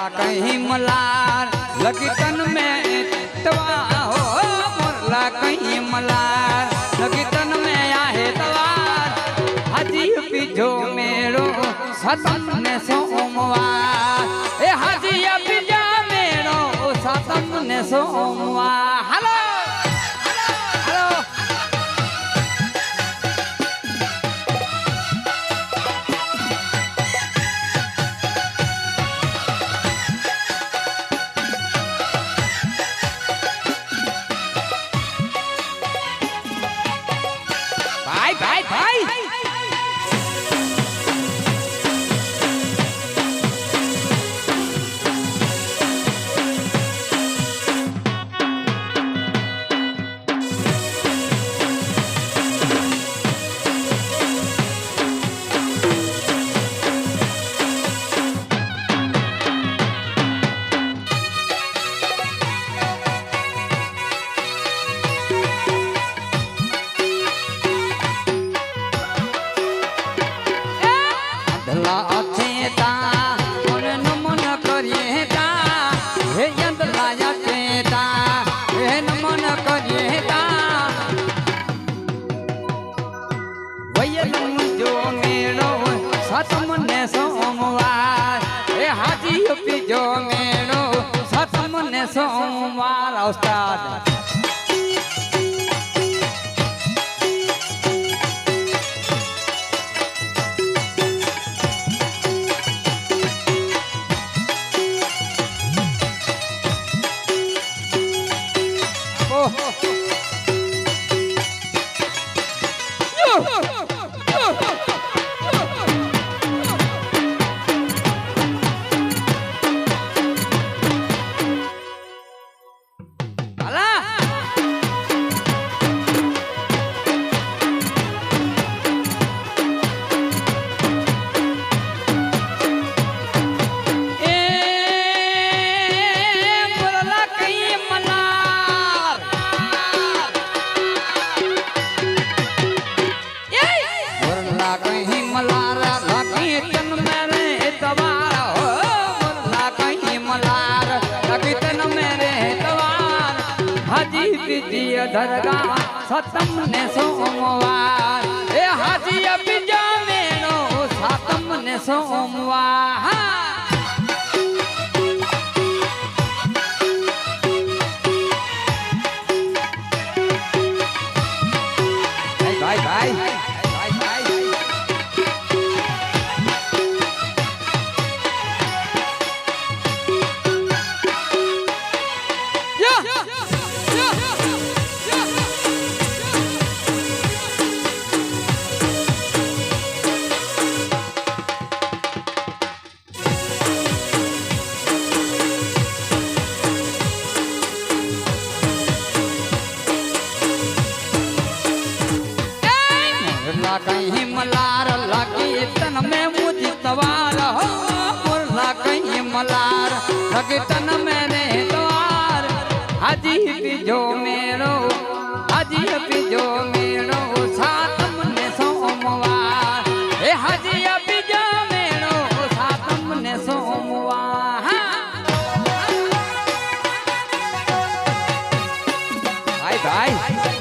कहीं मलार लगी तन में तवा हो मोरला कहीं मलार लगी तन में आहे तवार हाजी पीछो मेरो सतम ने सोमवार ए हाजी पीछा मेरो सतम ने सोमवार हेलो हेलो भाई भाई भाई सतमने सोमवार ए हाजी पीजो मेरो सतमने सोमवार उस्ताद दरगा सतम ने सोमवार ए हाजी पीजो मेरो सतम ने सोमवार भाई भाई भाई भाई कहीं मलार लगी तन में मुझे तवार हो मुरला कहीं मलार लगी तन में रे तवार हाजी पीजो मेरो हाजी पीजो मेरो सातम ने सोमवार ए हाजी पीजो मेरो सातम ने सोमवार भाई भाई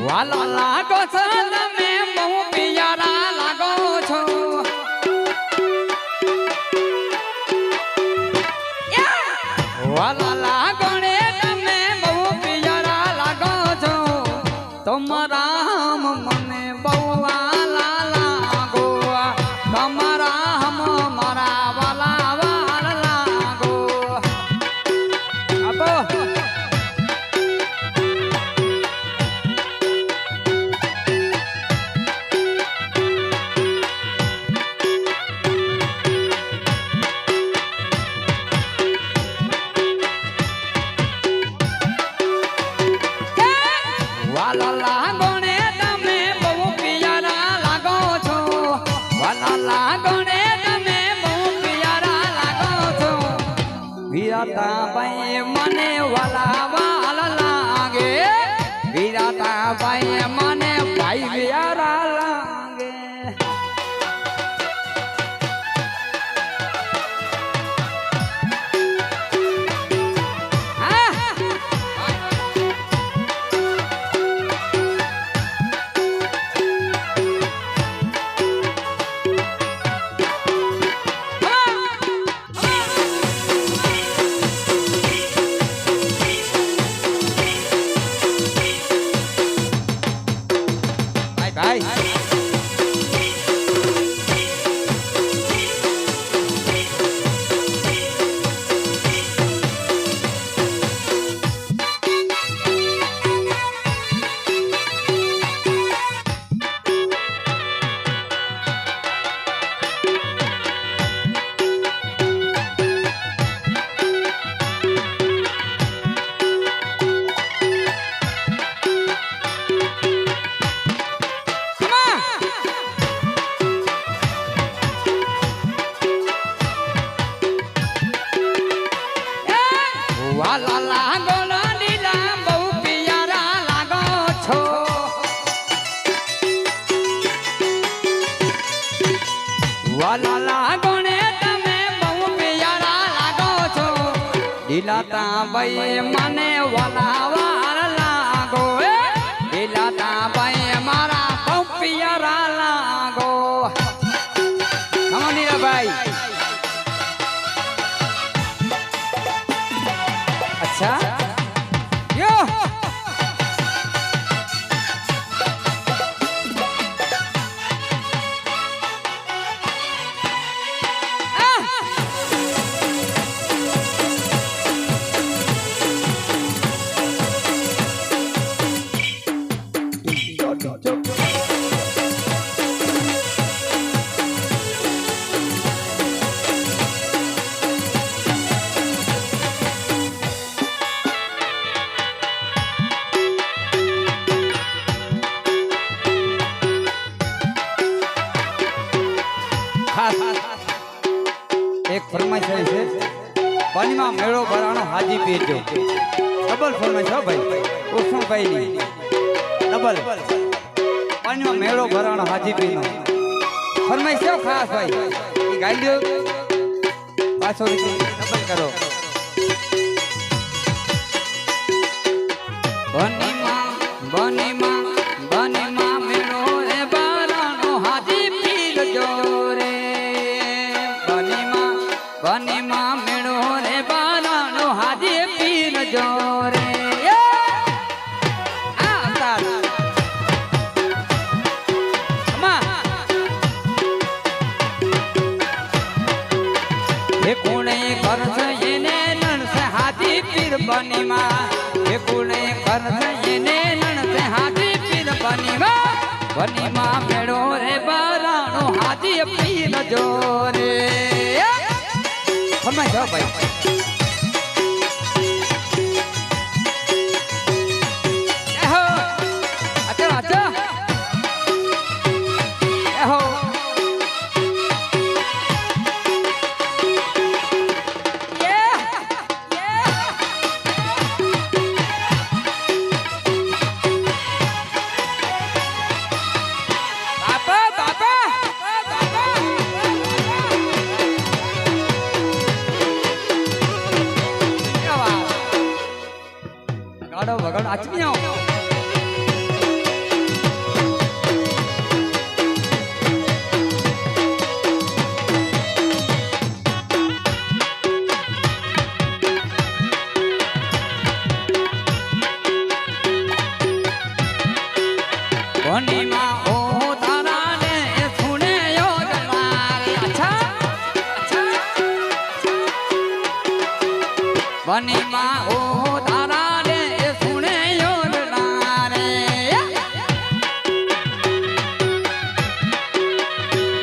वाला लागो सन में बहु पियारा लागो छो वाला लागो ने तमे बहु पियारा लागो छो तुम्हारा हम मने बहु वाला लागो तुम्हारा हम मरा वाला वाला लागो अब લાગો ને તમે બહુ પિયારા લાગો છો વિરાતા ભાઈ મને વાલા વાલ લાગે વિરાતા ભાઈ મને ભાઈ પિયારા લાગે વાલા લાગો લીલા બહુ પિયારા લાગો છો વાલા લાગો ને તમે બહુ પિયારા લાગો છો લીલાતા ભાઈ મને વાલા વાર લાગો લીલાતા ભાઈ મારા બહુ પિયારા લાગો કમોની ભાઈ अच्छा यो एक फरमाइश है पानी में मेड़ो भरानो हाजी पीजो डबल फरमाइश हो भाई उसमें भाई नहीं डबल पानी में मेड़ो भरानो हाजी पीनो फरमाइश हो खास भाई ये गाई लियो 500 रुपये डबल करो बनी मां मेड़ो रे भरानो हाजी पीजो रे बनी मां मेड़ो रे बारानो हाजी पीर जोरे कुणे घर से ने नन से हाजी पीर बनी मां कुणे घर से ने नन से हाजी पीर बनी मां मेड़ो रे बारानो हाजी पीर जोरे फरमाइश हो भाई एहो अच्छा एहो गाड़ो वगड़ आचमी आओ बनी मां ओ तारा ने सुने यो जमाल अच्छा बनी मां ओ तारा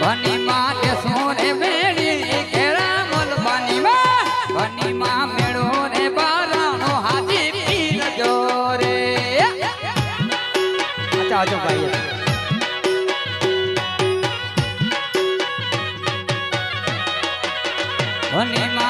बनी मां के सोने बेड़ी केरा मोल बनी मां मेड़ो रे बारानो हाजी पीर जोरे अच्छा आजो भाई વનીમાં